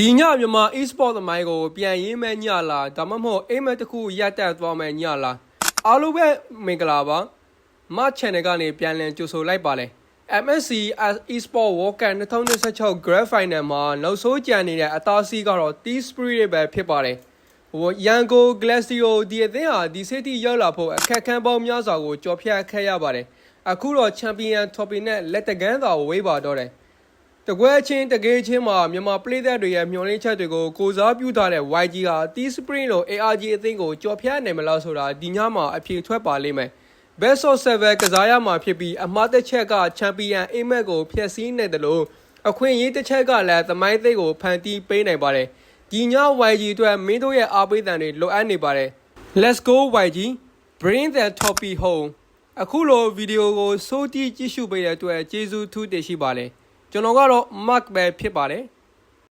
ဒီညမြန်မာ e-sport သမိုင်းကိုပြန်ရေးမဲ့ညလားဒါမှမဟုတ်အိမ်မက်တစ်ခုရပ်တက်သွားမဲ့ညလားအားလုံးပဲမင်္ဂလာပါမ channel ကနေပြန်လည်ကြိုဆိုလိုက်ပါလေ MSC e-sport World Cup 2016 Grand Final မှာနောက်ဆုံးကြံနေတဲ့အသားစီးကတော့ T-Spirit ပဲဖြစ်ပါတယ်ရန်ကုန် Glacio ဒီအသင်းဟာဒီစိတ်ထိရောက်လာဖို့အခက်ခဲပေါင်းများစွာကိုကြော်ဖြတ်ခဲ့ရပါတယ်အခုတော့ Champion Trophy နဲ့လက်တကမ်းသာဝေးပါတော့တယ်တကွဲချင်းတကယ်ချင်းမှာမြန်မာပရိသတ်တွေရဲ့မျှော်လင့်ချက်တွေကိုကိုစားပြုထားတဲ့ YG ဟာ T-Spring လို ARG အသင်းကိုကြော်ဖြတ်နိုင်မလားဆိုတာဒီညမှာအဖြေထွက်ပါလိမ့်မယ် Best of 7 ကစားရမှာဖြစ်ပြီးအမှားတစ်ချက်က Champion Amet ကိုဖျက်ဆီးနေတယ်လို့အခွင့်အရေးတစ်ချက်ကလည်းသမိုင်းသိကိုဖန်တီးပေးနိုင်ပါတယ်ဒီည YG အတွက်မင်းတို့ရဲ့အားပေးသံတွေလိုအပ်နေပါတယ် Let's go YG bring the topic home အခုလိုဗီဒီယိုကိုစိုးတီးကြည့်ရှုပေးတဲ့အတွက်ကျေးဇူးထူးတင်ရှိပါတယ်ကျွန်တော်ကတော့ Mark ပဲဖြစ်ပါတယ်